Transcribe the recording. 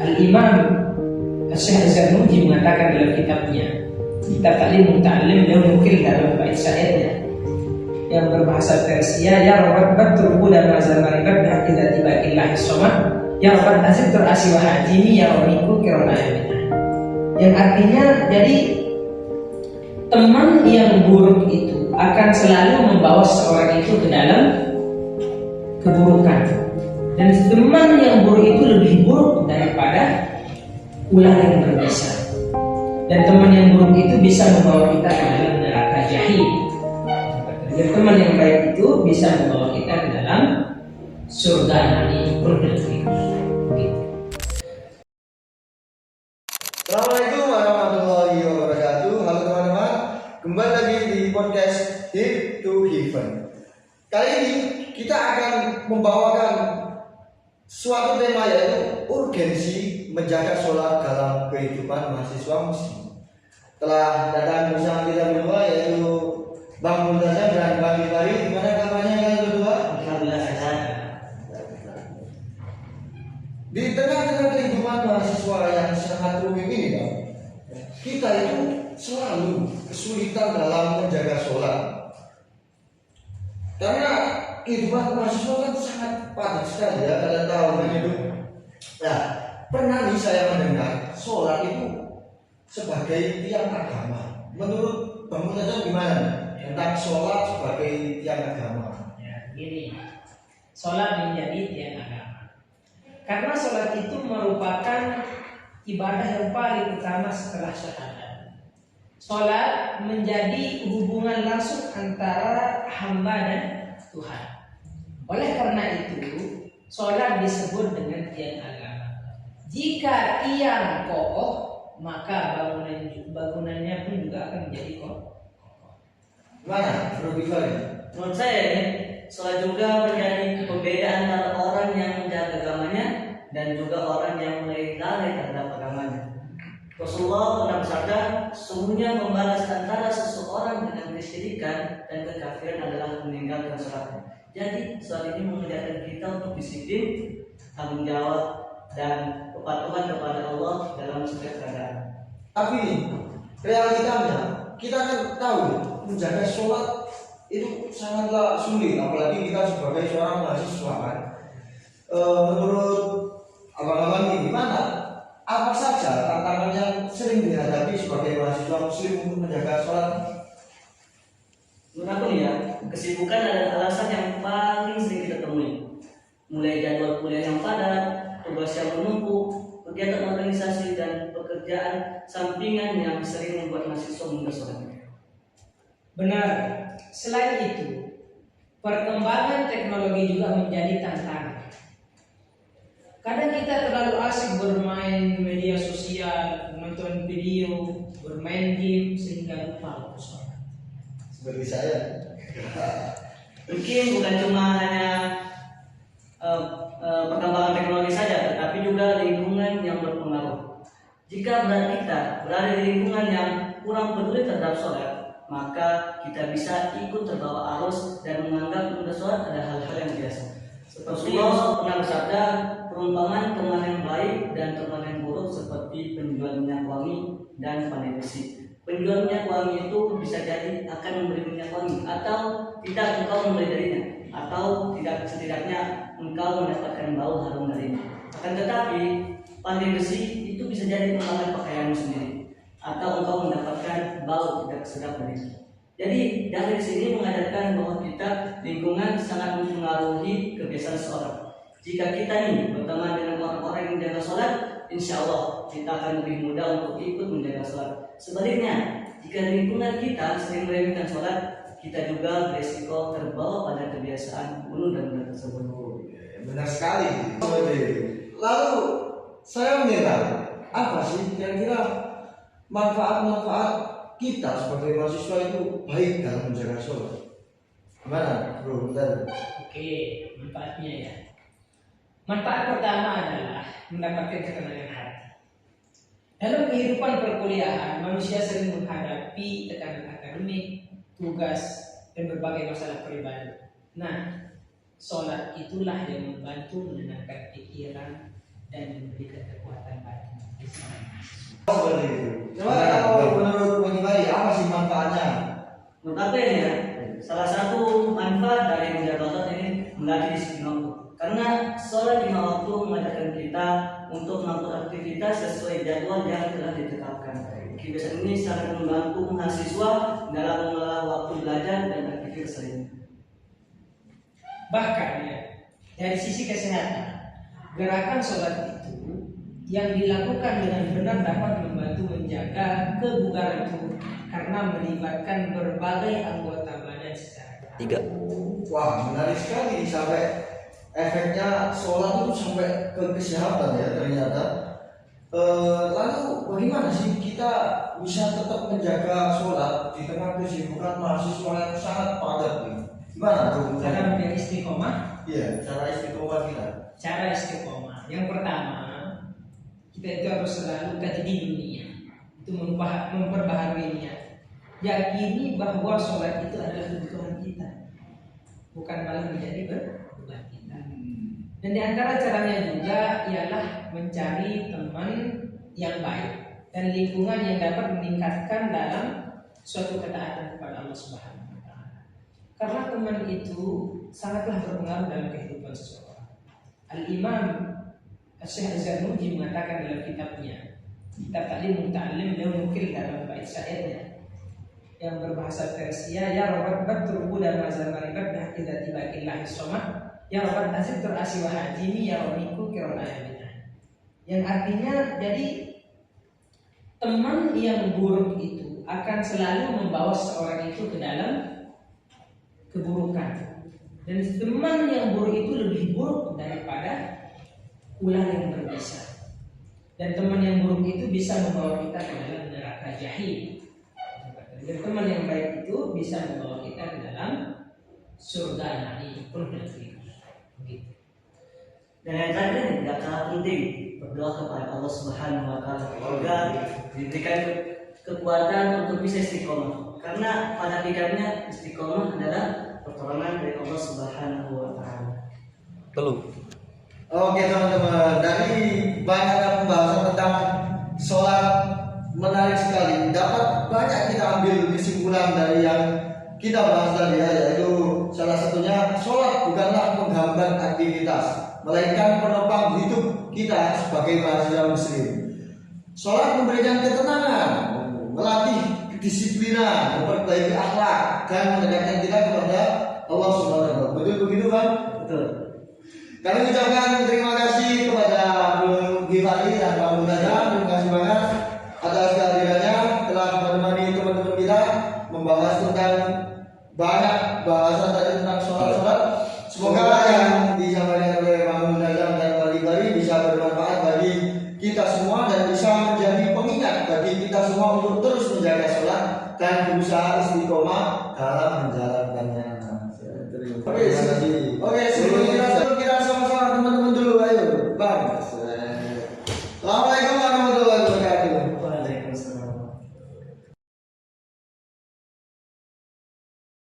Al-Imam Syekh Az-Zarnuji mengatakan dalam kitabnya Kitab Ta'lim Muta'allim, beliau menukil dalam bait syairnya yang berbahasa Persia, ya Rabb batur qula ma zamaribat bihaqi dzati baqillahi somad, ya Rabb azib terasi wa hajimi ya Rabbiku kirana yamin. Yang artinya, jadi teman yang buruk itu akan selalu membawa seorang itu ke dalam keburukan, dan teman yang buruk itu lebih buruk daripada ular yang berbisa, dan teman yang buruk itu bisa membawa kita ke dalam neraka jahim. Dan teman yang baik itu bisa membawa kita ke dalam surga nanti berdekatan. Assalamualaikum warahmatullahi wabarakatuh. Halo teman-teman, kembali lagi di podcast Hip to Heaven. Kali ini kita akan membawakan suatu tema, yaitu urgensi menjaga sholat dalam kehidupan mahasiswa muslim. Telah datang bersama kita berdua, yaitu Bang Multazam dan Bang Gifari. Gimana kabarnya kalian berdua? Alhamdulillah sehat. Di tengah-tengah kehidupan mahasiswa yang sangat rumit ini, Bang, kita itu selalu kesulitan dalam menjaga sholat. Karena kehidupan mahasiswa kan sangat padat sekali ya, kalian tahu kan itu. Nah, pernah nih saya mendengar sholat itu sebagai tiang agama. Menurut Bang Multazam gimana nih tentang sholat sebagai tiang agama? Ya, begini, sholat menjadi tiang agama karena sholat itu merupakan ibadah yang paling utama setelah syahadat. Sholat menjadi hubungan langsung antara hamba dan Tuhan. Oleh karena itu, sholat disebut dengan tiang agama. Jika tiang kokoh, maka bangunannya pun juga akan menjadi kokoh. Gimana, Bro Gifari? Menurut saya ini, sholat juga menjadi pembeda antara orang yang menjaga agamanya dan juga orang yang mulai lalai terhadap agamanya. Rasulullah pernah bersabda, sesungguhnya membalas antara seseorang dengan kesyirikan dan kekafiran adalah meninggalkan sholatnya. Jadi sholat ini mengajarkan kita untuk disiplin, tanggung jawab, dan kepatuhan kepada Allah dalam setiap keadaan. Tapi realitanya kita kan tahu menjaga sholat itu sangatlah sulit, apalagi kita sebagai seorang mahasiswa kan. Menurut abang-abang ini gimana? Apa saja tantangan yang sering dihadapi sebagai mahasiswa muslim untuk menjaga sholat? Menurut aku nih ya, kesibukan adalah alasan yang paling sering kita temui. Mulai jadwal kuliah yang padat, tugas yang menumpuk, kegiatan organisasi, dan pekerjaan sampingan yang sering membuat mahasiswa menunda sholat. Benar. Selain itu, perkembangan teknologi juga menjadi tantangan. Kadang kita terlalu asik bermain media sosial, menonton video, bermain game sehingga lupa waktu sholat. Seperti saya. Mungkin bukan cuma hanya perkembangan teknologi saja, tetapi juga lingkungan yang berpengaruh. Jika kita berada di lingkungan yang kurang peduli terhadap sholat, maka kita bisa ikut terbawa arus dan menganggap menunda sholat ada hal-hal yang biasa. Rasulullah pernah bersabda, perumpamaan teman yang baik dan teman yang buruk seperti penjual minyak wangi dan pandai besi. Penjual minyak wangi itu bisa jadi akan memberi minyak wangi, atau tidak engkau membeli darinya, atau tidak setidaknya engkau mendapatkan bau harum darinya. Akan tetapi pandai besi itu bisa jadi memakan pakaianmu sendiri, atau engkau mendapatkan bau tidak sedap darinya. Jadi dari sini mengajarkan bahwa kita lingkungan sangat mempengaruhi kebiasaan seorang. Jika kita nih berteman dengan orang-orang yang menjaga sholat, insya Allah kita akan lebih mudah untuk ikut menjaga sholat. Sebaliknya, jika lingkungan kita sering meremehkan sholat, kita juga beresiko terbawa pada kebiasaan bunuh dan benar tersebut. Benar sekali. Lalu saya ingin tahu, apa sih kira-kira manfaat-manfaat kita sebagai mahasiswa itu baik dalam menjaga sholat? Gimana, Bro? Oke, manfaatnya ya. Manfaat pertama adalah mendapatkan ketenangan hati. Dalam kehidupan perkuliahan, manusia sering menghadapi tekanan akademik, tugas, dan berbagai masalah pribadi. Nah, sholat itulah yang membantu menenangkan pikiran dan diberikan kekuatan batin di seorang mahasiswa. Seperti itu. Coba kalau menurut Bang Gifari apa sih manfaatnya? Menurut aku ini ya, salah satu manfaat dari menjaga sholat ini melatih disiplin waktu. Karena sholat lima waktu mengajarkan kita untuk mengatur aktivitas sesuai jadwal yang telah ditetapkan. Kebiasaan ini sangat membantu mahasiswa dalam mengelola waktu belajar dan aktivitas lainnya. Bahkan ya, dari sisi kesehatan, gerakan sholat itu yang dilakukan dengan benar dapat membantu menjaga kebugaran tubuh karena melibatkan berbagai anggota badan secara Tiga. Wah, menarik sekali sampai efeknya sholat itu sampai ke kesehatan ya ternyata. Lalu bagaimana sih kita bisa tetap menjaga sholat di tengah kesibukan mahasiswa yang sangat padat ini? Gimana tuh? cara menjadi istiqomah. Iya, cara istiqomah kita. Cara istiqomah yang pertama, kita itu harus selalu tajdid niat, itu memperbaharui niat. Yakini bahwa sholat itu adalah kebutuhan kita, bukan malah menjadi beban kita. Dan di antara caranya juga ialah mencari teman yang baik dan lingkungan yang dapat meningkatkan dalam suatu ketaatan kepada Allah Subhanahu wa taala. Karena teman itu sangatlah berpengaruh dalam kehidupan seseorang. Al-Imam Syekh Az-Zarnuji mengatakan dalam kitabnya Kitab Ta'lim Muta'allim, beliau mukil dalam bait syairnya yang berbahasa Persia, ya Rabb batrubu dan mazal maribat dah idza tibaqillahi somad, ya Rabb azib terasi wa hajimi, ya Rabbiku kirona yamina. Yang artinya, jadi teman yang buruk itu akan selalu membawa seorang itu ke dalam keburukan, dan teman yang buruk itu lebih buruk daripada ular yang berbisa, dan teman yang buruk itu bisa membawa kita ke dalam neraka jahim, dan teman yang baik itu bisa membawa kita ke dalam surga nanti pun nanti. Begitu. Dan yang terakhir tidak kalah penting, berdoa kepada Allah Subhanahu wa taala agar diberikan kekuatan untuk bisa istiqomah. Karena pada pikirnya istiqomah adalah pertolongan dari Allah Subhanahu wa taala. Belum. Oke teman-teman, dari banyaknya pembahasan tentang sholat menarik sekali. Dapat banyak kita ambil kesimpulan dari yang kita bahas tadi ya, yaitu salah satunya sholat bukanlah penghambat aktivitas, melainkan penopang hidup kita sebagai mahasiswa muslim. Sholat memberikan ketenangan, melatih kedisiplinan, memperbaiki akhlak, dan mendekatkan kita kepada Allah Subhanahu wa taala. Betul begitu Bang? Betul. Kami ucapkan terima kasih kepada Bung Gifari dan Bang Munajat. Terima kasih banget atas kehadirannya telah menemani teman-teman kita membahas tentang banyak bahasan tadi tentang sholat. Semoga yang disampaikan oleh Bang Munajat dan Bang Gifari bisa bermanfaat bagi kita semua dan bisa menjadi pengingat bagi kita semua untuk terus menjaga sholat dan berusaha istiqomah dalam menjalankannya. Oke, sebelum kita sama-sama teman-teman dulu, ayo Bang.